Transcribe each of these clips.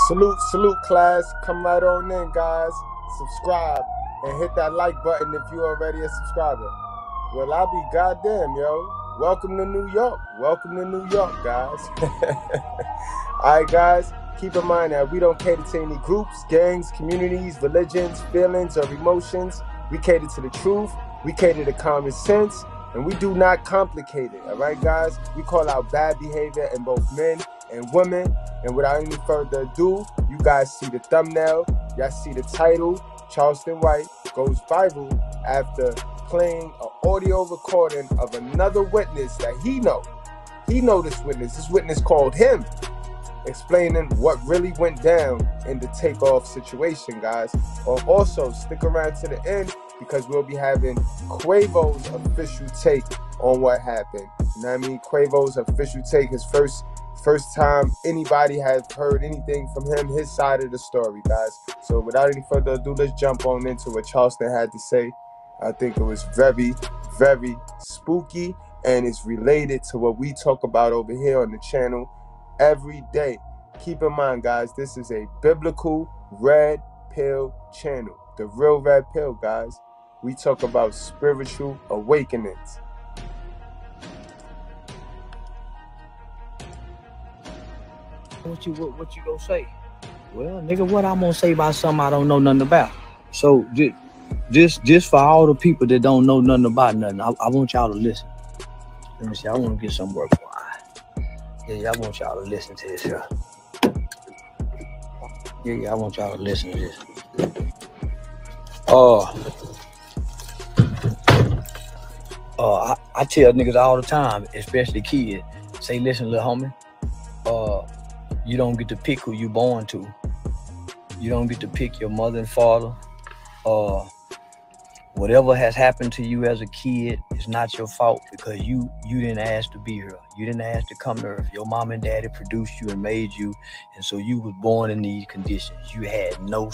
Salute, class. Come right on in, guys. Subscribe and hit that like button if you're already a subscriber. Well, I'll be goddamn, yo. Welcome to New York. Welcome to New York, guys. All right, guys. Keep in mind that we don't cater to any groups, gangs, communities, religions, feelings, or emotions. We cater to the truth. We cater to common sense. And we do not complicate it. All right, guys? We call out bad behavior in both men and women. And without any further ado, you guys see the thumbnail. Y'all see the title. Charleston White goes viral after playing an audio recording of another witness that he know. He know this witness. This witness called him, explaining what really went down in the Takeoff situation, guys. Also, stick around to the end because we'll be having QUAVO'S official take on what happened. You know what I mean? QUAVO'S official take, his first time anybody has heard anything from him, his side of the story, guys. So without any further ado, let's jump on into what Charleston had to say. I think it was very, very spooky, and it's related to what we talk about over here on the channel every day. Keep in mind, guys, this is a biblical red pill channel. The real red pill, guys. We talk about spiritual awakenings. What you gonna say? Well, nigga, what I'm gonna say about something I don't know nothing about? So just for all the people that don't know nothing about nothing, I want y'all to listen. Let me see. I want to get some work for. Yeah, I want y'all to listen to this here. Yeah, I want y'all to listen to this. I tell niggas all the time, especially kids, say, listen, little homie, you don't get to pick who you born to. You don't get to pick your mother and father. Whatever has happened to you as a kid is not your fault because you didn't ask to be here. You didn't ask to come to earth. Your mom and daddy produced you and made you, and so you was born in these conditions. You had no...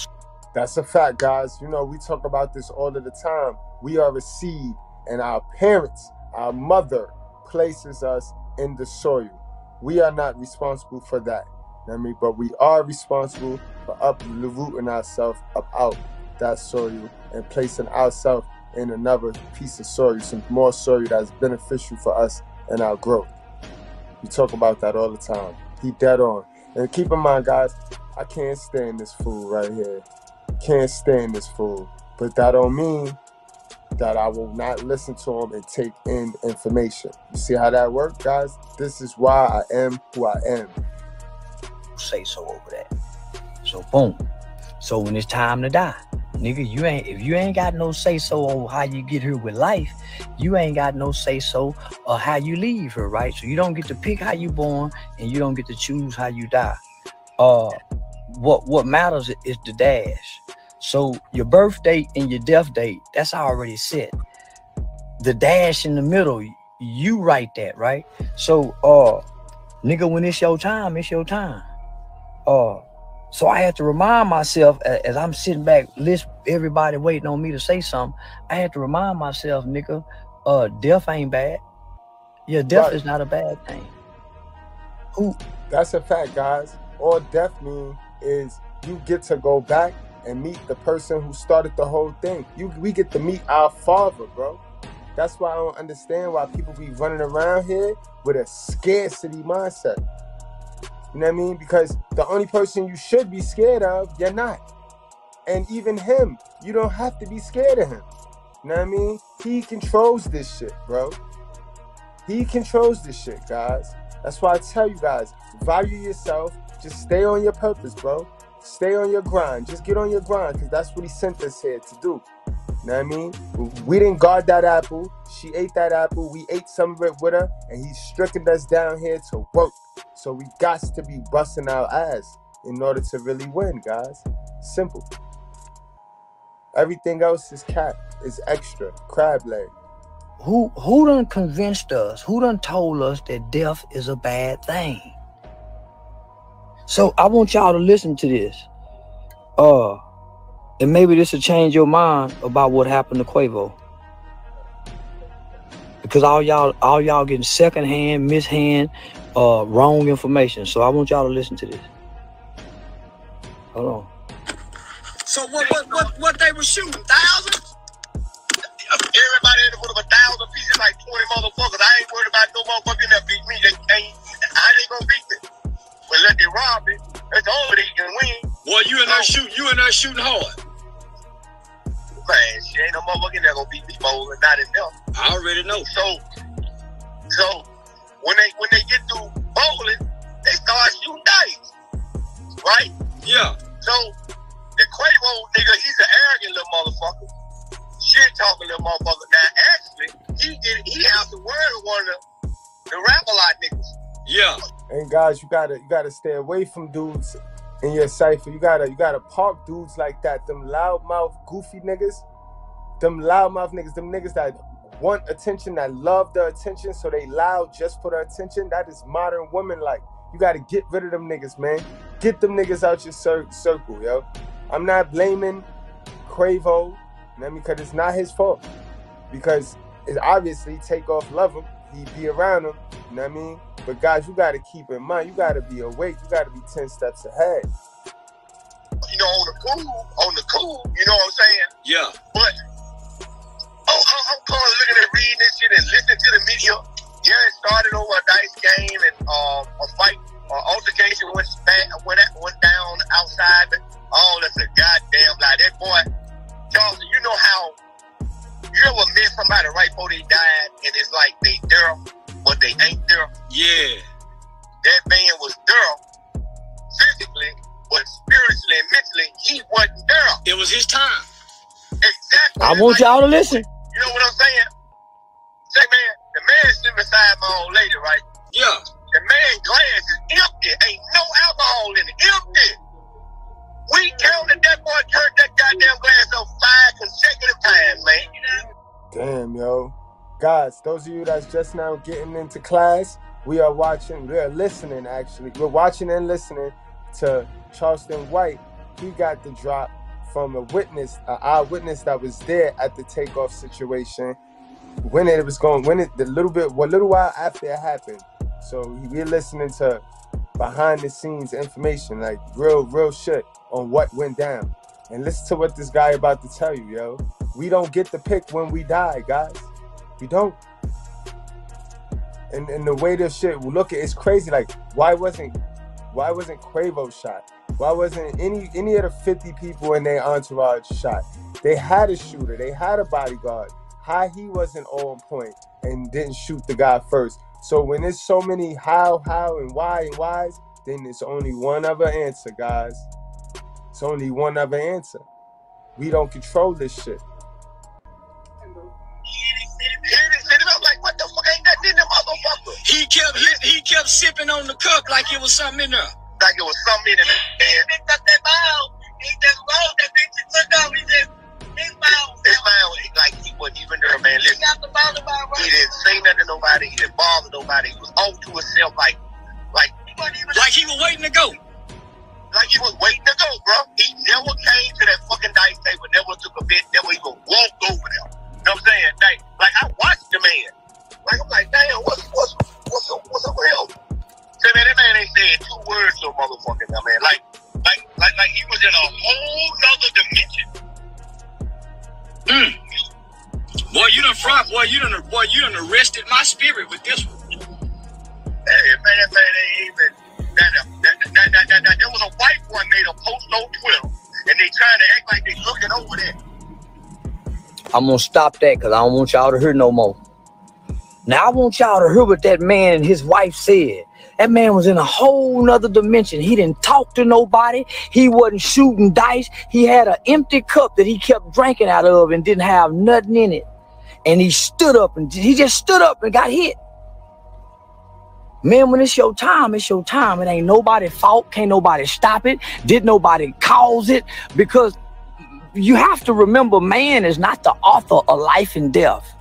That's a fact, guys. You know, we talk about this all of the time. We are a seed, and our parents, our mother, places us in the soil. We are not responsible for that. You know what I mean? But we are responsible for uprooting ourselves up out that soil and placing ourselves in another piece of soil, some more soil that's beneficial for us and our growth. We talk about that all the time. He dead on. And keep in mind, guys, I can't stand this fool right here. Can't stand this fool. But that don't mean that I will not listen to him and take in information. You see how that works, guys? This is why I am who I am. Say so over that. So boom. So when it's time to die, nigga, if you ain't got no say so on how you get here with life, you ain't got no say so on how you leave here, right? So you don't get to pick how you born and you don't get to choose how you die. What matters is the dash. So your birth date and your death date, that's already set. The dash in the middle, you write that, right? So nigga, when it's your time, it's your time. So I had to remind myself as I'm sitting back, list everybody waiting on me to say something. I had to remind myself, nigga, death ain't bad. Yeah, death is not a bad thing. That's a fact, guys. All death means is you get to go back and meet the person who started the whole thing. We get to meet our father, bro. That's why I don't understand why people be running around here with a scarcity mindset. You know what I mean? Because the only person you should be scared of, you're not. And even him, you don't have to be scared of him. You know what I mean? He controls this shit, bro. He controls this shit, guys. That's why I tell you guys, value yourself. Just stay on your purpose, bro. Stay on your grind. Just get on your grind because that's what he sent us here to do. You know what I mean? We didn't guard that apple. She ate that apple. We ate some of it with her. And he's stricken us down here to work. So we got to be busting our ass in order to really win, guys. Simple. Everything else is is extra. Crab leg. Who done convinced us? Who done told us that death is a bad thing? So I want y'all to listen to this. And maybe this will change your mind about what happened to Quavo. Because all y'all getting secondhand, mishand, wrong information. So I want y'all to listen to this. Hold on. So what they were shooting? Thousands? Everybody in the foot of 1,000 pieces, like 20 motherfuckers. I ain't worried about no motherfucking that beat me. How they gonna beat me? But let they rob me. That's all they can win. Boy, you in there shooting hard. Man, she ain't no motherfucking that gonna beat me bowling, not enough. I already know. So when they get through bowling, they start shooting dice. Right? Yeah. So the Quavo nigga, he's an arrogant little motherfucker. Shit talking little motherfucker. Now actually, he has to word with one of the rap-a-lot niggas. Yeah. And guys, you gotta stay away from dudes in your cipher. You gotta park dudes like that. Them loudmouth, goofy niggas. Them loudmouth niggas. Them niggas that want attention, that love the attention, so they loud just for the attention. That is modern women like. You gotta get rid of them niggas, man. Get them niggas out your circle, yo. I'm not blaming Quavo, you know, because it's not his fault. Because it's obviously Takeoff love him. He be around him, you know what I mean? But guys, you gotta keep in mind, you gotta be awake. You gotta be 10 steps ahead. You know, on the cool, you know what I'm saying? Yeah. But I'm calling, looking at reading this shit and listening to the media. Yeah, it started over a dice game and a fight, altercation went down outside. Oh, that's a goddamn lie. That boy, Charles, you know how you ever met somebody right before they died and it's like they there, but they ain't there? Yeah. That man was there physically, but spiritually and mentally, he wasn't there. It was his time. Exactly. I want y'all to listen. You know what I'm saying? Say, man, the man sitting beside my old lady, right? Yeah. The man's glass is empty. Ain't no alcohol in it. Empty. We counted that boy turned that goddamn glass up 5 consecutive times, man. Damn, yo. Guys, those of you that's just now getting into class, we are listening, actually. We're watching and listening to Charleston White. He got the drop from an eyewitness that was there at the Takeoff situation. When it was going, a little while after it happened. So we're listening to behind the scenes information, like real shit on what went down. And listen to what this guy about to tell you, yo. We don't get to pick when we die, guys. We don't. And the way this shit look at, it's crazy. Like, why wasn't Quavo shot? Why wasn't any of the 50 people in their entourage shot? They had a shooter. They had a bodyguard. How he wasn't on point and didn't shoot the guy first. So when there's so many how, and why's, then it's only one other answer, guys. It's only one other answer. We don't control this shit. He kept sipping on the cup like it was something in there. Like it was something in it. And he took that bottle. He just rolled that bitch and took off. His mouth, like he wasn't even there, man. Listen, he didn't say nothing to nobody. He didn't bother nobody. He was off to himself, like he was waiting to go. Like he was waiting to go, bro. He never came to that fucking dice table. Never took a bit. Never even walked over there. You know what I'm saying? Like I watched the man. Like I'm like, damn, what's up with him? Say, man, that man ain't saying 2 words to a motherfucker, man. Like he was in a whole nother dimension. Boy, you done arrested my spirit with this one. Hey, man, that man ain't even. There was a white boy made a post on Twitter, and they trying to act like they looking over there. I'm gonna stop that because I don't want y'all to hear no more. Now I want y'all to hear what that man and his wife said. That man was in a whole nother dimension. He didn't talk to nobody. He wasn't shooting dice. He had an empty cup that he kept drinking out of and didn't have nothing in it. And he stood up and he just stood up and got hit. Man, when it's your time, it's your time. It ain't nobody's fault. Can't nobody stop it. Did nobody cause it? Because you have to remember, man is not the author of life and death.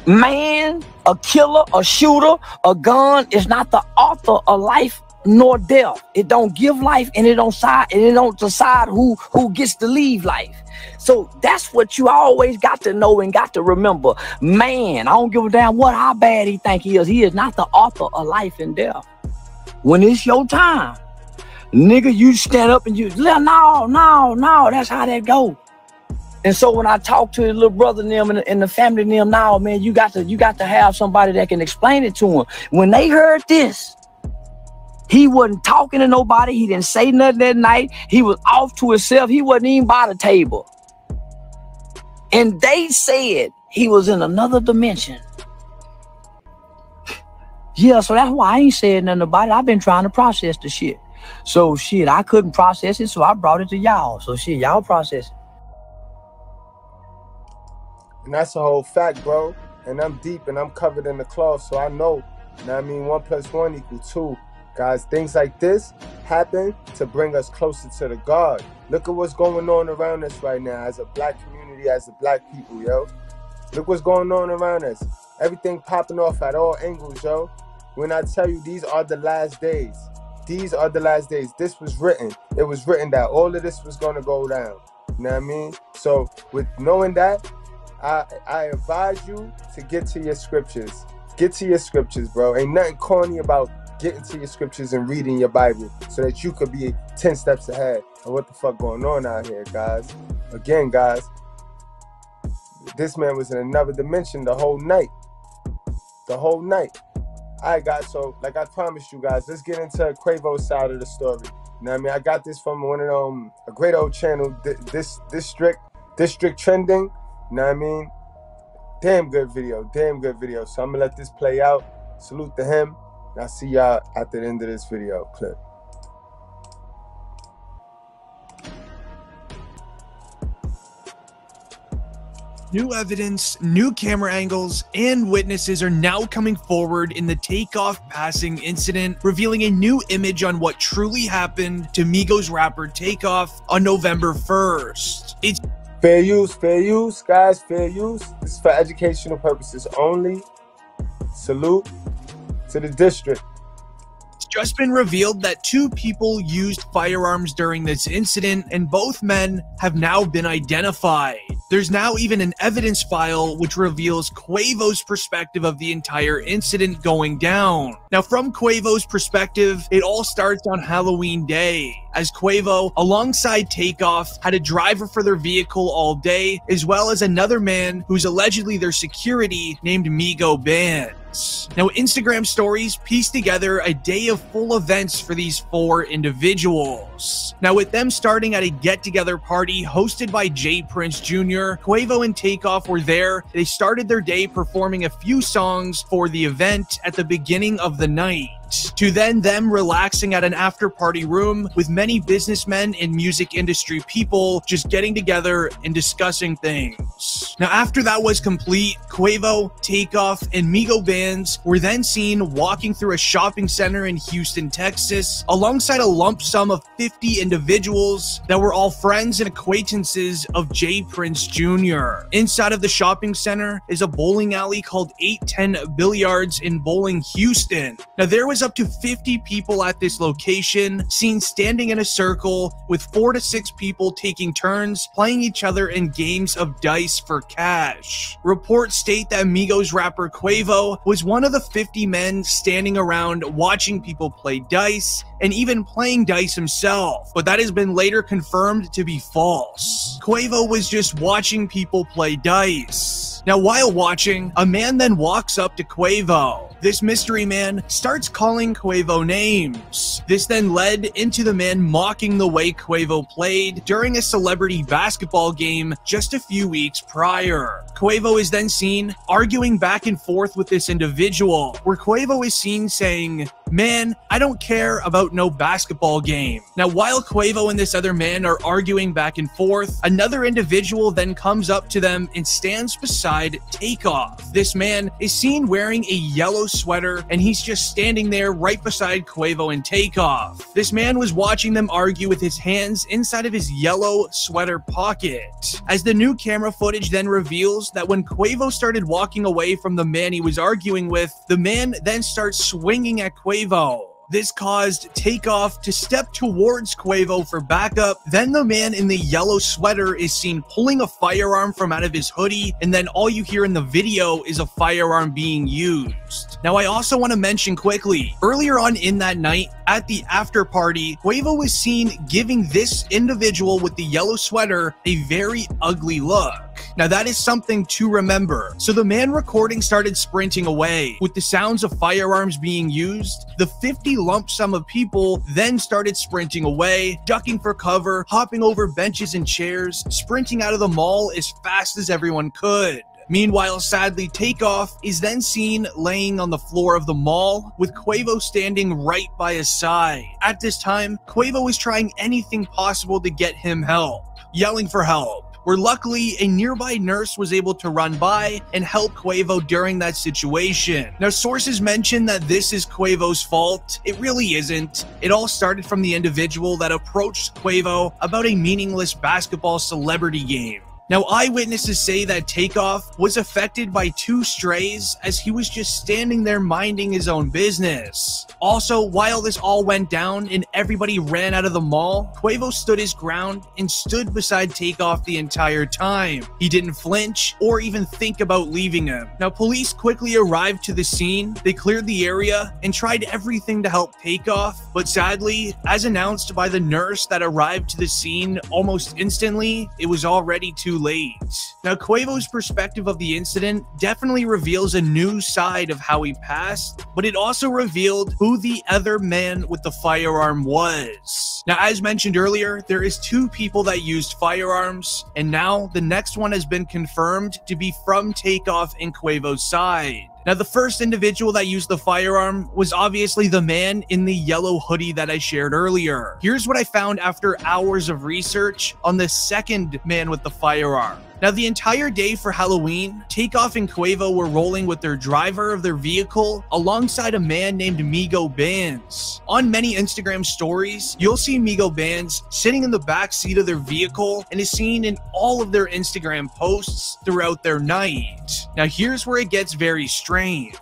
Man, a killer, a shooter, a gun is not the author of life nor death. It don't give life and it don't decide who gets to leave life. So that's what you always got to know and got to remember. Man, I don't give a damn how bad he think he is. He is not the author of life and death. When it's your time, Nigga, you stand up and you, no, that's how that go. And so when I talk to the little brother and them and the family and them, now, man, you got to have somebody that can explain it to them. When they heard this, he wasn't talking to nobody. He didn't say nothing that night. He was off to himself. He wasn't even by the table. And they said he was in another dimension. Yeah, so that's why I ain't said nothing about it. I've been trying to process the shit. So shit, I couldn't process it, so I brought it to y'all. So shit, y'all process it. And that's a whole fact, bro. And I'm deep and I'm covered in the cloth, so I know. You know what I mean? 1 + 1 = 2. Guys, things like this happen to bring us closer to the God. Look at what's going on around us right now as a black community, as a black people, yo. Look what's going on around us. Everything popping off at all angles, yo. When I tell you these are the last days. These are the last days. This was written. It was written that all of this was going to go down. You know what I mean? So with knowing that, I advise you to get to your scriptures. Get to your scriptures, bro. Ain't nothing corny about getting to your scriptures and reading your Bible so that you could be 10 steps ahead of what the fuck going on out here, guys. Again, guys, this man was in another dimension the whole night. The whole night. All right, guys, so like I promised you guys, let's get into Quavo's side of the story. You know what I mean? I got this from one of them, a great old channel, District Trending. You know what I mean? Damn good video. So I'm gonna let this play out. Salute to him. And I'll see y'all at the end of this video clip. New evidence, new camera angles, and witnesses are now coming forward in the Takeoff passing incident, revealing a new image on what truly happened to Migos rapper Takeoff on November 1st. It's fair use, guys, fair use. This is for educational purposes only. Salute to the district. just been revealed that 2 people used firearms during this incident, and both men have now been identified. There's now even an evidence file which reveals Quavo's perspective of the entire incident going down. Now, from Quavo's perspective, it all starts on Halloween Day, as Quavo, alongside Takeoff, had a driver for their vehicle all day, as well as another man who's allegedly their security named Migo Bands. Now, Instagram stories piece together a day of full events for these 4 individuals. Now, with them starting at a get-together party hosted by J Prince Jr., Quavo and Takeoff were there. They started their day performing a few songs for the event at the beginning of the night, to then them relaxing at an after-party room with many businessmen and music industry people just getting together and discussing things. Now, after that was complete, Quavo, Takeoff, and Migo Bands were then seen walking through a shopping center in Houston, Texas, alongside a lump sum of 50 individuals that were all friends and acquaintances of J Prince Jr. Inside of the shopping center is a bowling alley called 810 Billiards in Bowling, Houston. Now, there was up to 50 people at this location, seen standing in a circle with 4 to 6 people taking turns playing each other in games of dice for cash. Reports state that Migos rapper Quavo was one of the 50 men standing around watching people play dice and even playing dice himself, but that has been later confirmed to be false. Quavo was just watching people play dice. Now, while watching, a man then walks up to Quavo. This mystery man starts calling Quavo names. This then led into the man mocking the way Quavo played during a celebrity basketball game just a few weeks prior. Quavo is then seen arguing back and forth with this individual, where Quavo is seen saying, "Man, I don't care about no basketball game." Now, while Quavo and this other man are arguing back and forth, another individual then comes up to them and stands beside Takeoff. This man is seen wearing a yellow sweater, and he's just standing there right beside Quavo and Takeoff. This man was watching them argue with his hands inside of his yellow sweater pocket. As the new camera footage then reveals that when Quavo started walking away from the man he was arguing with, the man then starts swinging at Quavo. This caused Takeoff to step towards Quavo for backup. Then the man in the yellow sweater is seen pulling a firearm from out of his hoodie, and then all you hear in the video is a firearm being used. Now, I also want to mention quickly, earlier on in that night, at the after party, Quavo was seen giving this individual with the yellow sweater a very ugly look. Now, that is something to remember. So the man recording started sprinting away. With the sounds of firearms being used, the 50 lump sum of people then started sprinting away, ducking for cover, hopping over benches and chairs, sprinting out of the mall as fast as everyone could. Meanwhile, sadly, Takeoff is then seen laying on the floor of the mall with Quavo standing right by his side. At this time, Quavo is trying anything possible to get him help, yelling for help, where luckily a nearby nurse was able to run by and help Quavo during that situation. Now, sources mention that this is Quavo's fault. It really isn't. It all started from the individual that approached Quavo about a meaningless basketball celebrity game. Now, eyewitnesses say that Takeoff was affected by 2 strays as he was just standing there minding his own business. Also, while this all went down and everybody ran out of the mall, Quavo stood his ground and stood beside Takeoff the entire time. He didn't flinch or even think about leaving him. Now, police quickly arrived to the scene. They cleared the area and tried everything to help Takeoff, but sadly, as announced by the nurse that arrived to the scene almost instantly, it was already too late. Now, Quavo's perspective of the incident definitely reveals a new side of how he passed, but it also revealed who the other man with the firearm was. Now, as mentioned earlier, there is 2 people that used firearms, and now the next one has been confirmed to be from Takeoff and Quavo's side. Now, the first individual that used the firearm was obviously the man in the yellow hoodie that I shared earlier. Here's what I found after hours of research on the second man with the firearm. Now, the entire day for Halloween, Takeoff and Quavo were rolling with their driver of their vehicle alongside a man named Migo Bands. On many Instagram stories, you'll see Migo Bands sitting in the back seat of their vehicle and is seen in all of their Instagram posts throughout their night. Now, here's where it gets very strange.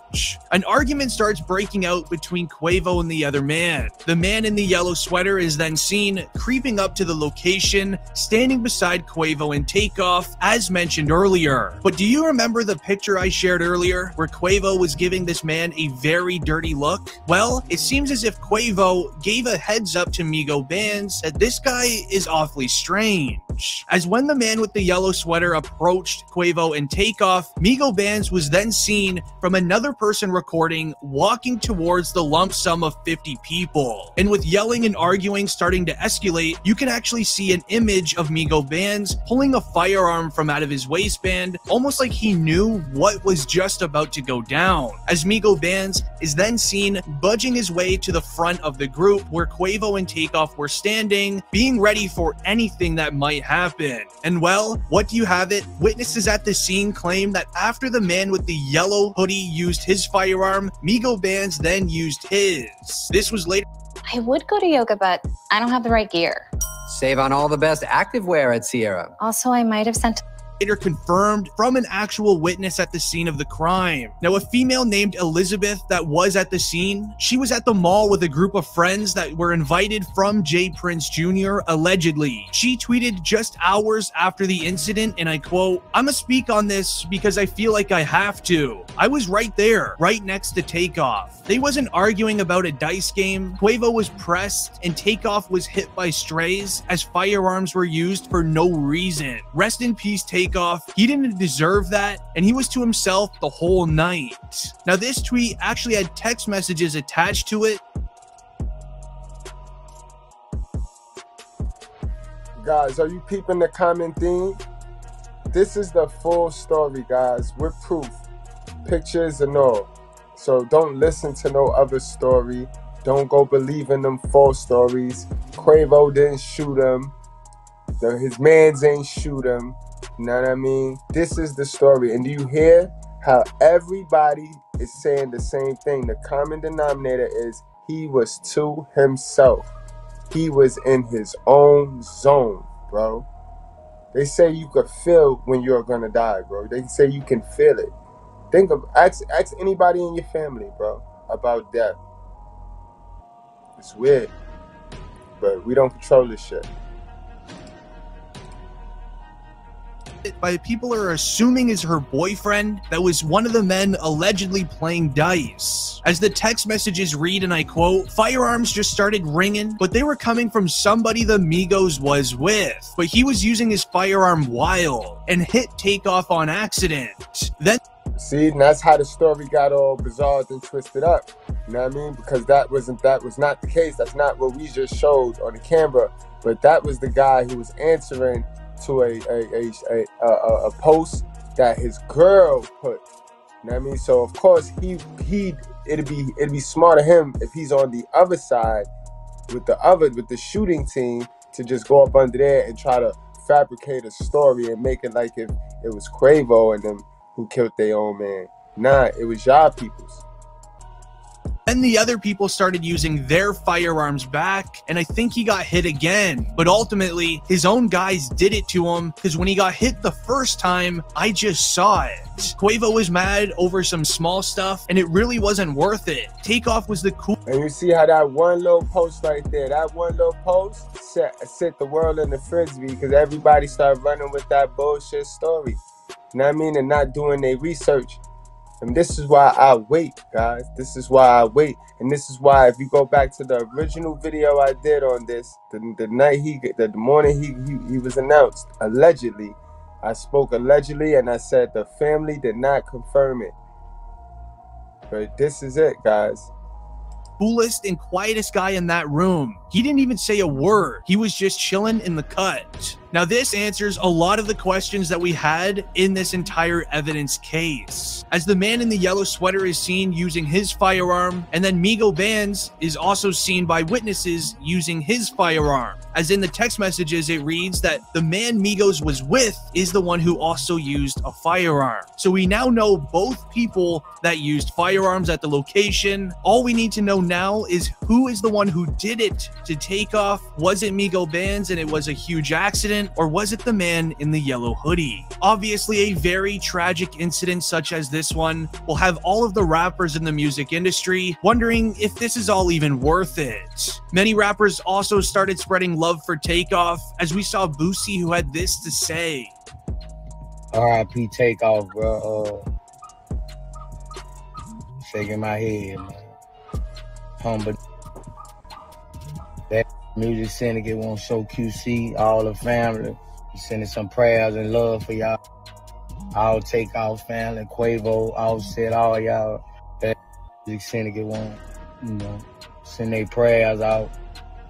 An argument starts breaking out between Quavo and the other man. The man in the yellow sweater is then seen creeping up to the location, standing beside Quavo and Takeoff, as mentioned earlier. But do you remember the picture I shared earlier where Quavo was giving this man a very dirty look? Well, it seems as if Quavo gave a heads up to Migo Bands that this guy is awfully strange. As when the man with the yellow sweater approached Quavo and Takeoff, Migo Bands was then seen from another person recording walking towards the lump sum of 50 people. And with yelling and arguing starting to escalate, you can actually see an image of Migo Bands pulling a firearm from out of his waistband, almost like he knew what was just about to go down. As Migo Bands is then seen budging his way to the front of the group where Quavo and Takeoff were standing, being ready for anything that might happen. And well, what do you have it? Witnesses at the scene claim that after the man with the yellow hoodie used his firearm, Migo Bands then used his. This was later. I would go to yoga, but I don't have the right gear. Save on all the best activewear at Sierra. Also, I might have sent later confirmed from an actual witness at the scene of the crime. Now, a female named Elizabeth that was at the scene, she was at the mall with a group of friends that were invited from Jay Prince Jr. allegedly. She tweeted just hours after the incident, and I quote, "I'ma speak on this because I feel like I have to. I was right there, right next to Takeoff. They wasn't arguing about a dice game. Quavo was pressed and Takeoff was hit by strays as firearms were used for no reason. Rest in peace, Takeoff. He didn't deserve that, and he was to himself the whole night." Now, this tweet actually had text messages attached to it. Guys, are you peeping the common theme? This is the full story, guys, with proof, pictures and all. So don't listen to no other story. Don't go believing them false stories. Quavo didn't shoot him. His mans ain't shoot him. You know what I mean? This is the story. And do you hear how everybody is saying the same thing? The common denominator is he was to himself. He was in his own zone, bro. They say you could feel when you're gonna die, bro. They say you can feel it. Ask anybody in your family, bro, about death. It's weird. But we don't control this shit. By people are assuming is her boyfriend that was one of the men allegedly playing dice. As the text messages read, and I quote, "Firearms just started ringing, but they were coming from somebody the Migos was with. But he was using his firearm wild and hit Takeoff on accident. Then..." See, and that's how the story got all bizarre and twisted up. You know what I mean? Because that was not the case. That's not what we just showed on the camera. But that was the guy who was answering to a post that his girl put. You know what I mean? So of course it'd be smart of him if he's on the other side with the shooting team to just go up under there and try to fabricate a story and make it like if it was Quavo and them who killed their own man. Nah, it was y'all peoples. Then the other people started using their firearms back, and I think he got hit again. But ultimately, his own guys did it to him, because when he got hit the first time, I just saw it. Quavo was mad over some small stuff, and it really wasn't worth it. Takeoff was the cool. And you see how that one little post right there, that one little post set the world in the frenzy, because everybody started running with that bullshit story. You know what I mean? And not doing their research. And this is why I wait, guys. This is why I wait. And this is why, if you go back to the original video I did on this, the morning he was announced, allegedly, I spoke allegedly, and I said the family did not confirm it. But this is it, guys. Coolest and quietest guy in that room. He didn't even say a word. He was just chilling in the cut. Now this answers a lot of the questions that we had in this entire evidence case. As the man in the yellow sweater is seen using his firearm, and then Migo Bands is also seen by witnesses using his firearm. As in the text messages, it reads that the man Migos was with is the one who also used a firearm. So we now know both people that used firearms at the location. All we need to know now is who is the one who did it to Takeoff. Was it Migo Bands and it was a huge accident, or was it the man in the yellow hoodie? Obviously, a very tragic incident such as this one will have all of the rappers in the music industry wondering if this is all even worth it. Many rappers also started spreading love for Takeoff, as we saw Boosie, who had this to say. R.I.P. Takeoff, bro. Shaking my head, man. Humble. That music syndicate won't show QC, all the family. Sending some prayers and love for y'all. All Takeoff family, Quavo, Offset, all y'all. That music syndicate won't, send their prayers out.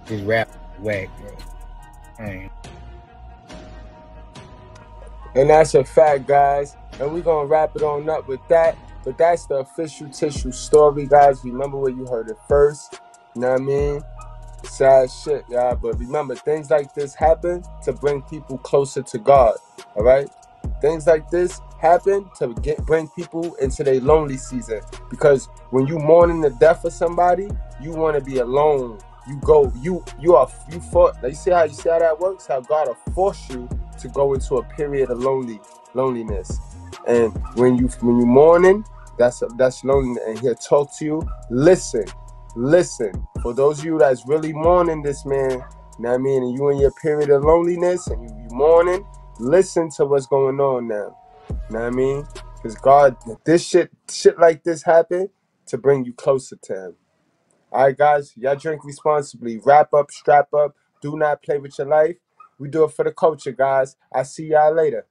This rap whack, bro. Man. And that's a fact, guys. And we're going to wrap it on up with that. But that's the official tissue story, guys. Remember where you heard it first. You know what I mean? Sad shit, y'all. But remember, things like this happen to bring people closer to God. All right? Things like this happen to bring people into their lonely season. Because when you mourning the death of somebody, you want to be alone. You fought. You see how that works? How God will force you to go into a period of loneliness. And when you mourning, that's loneliness. And He'll talk to you. Listen. For those of you that's really mourning this man, you know what I mean, and you in your period of loneliness and you mourning, listen to what's going on now. You know what I mean? Because God, this shit like this happen to bring you closer to Him. All right, guys, y'all drink responsibly. Wrap up, strap up. Do not play with your life. We do it for the culture, guys. I'll see y'all later.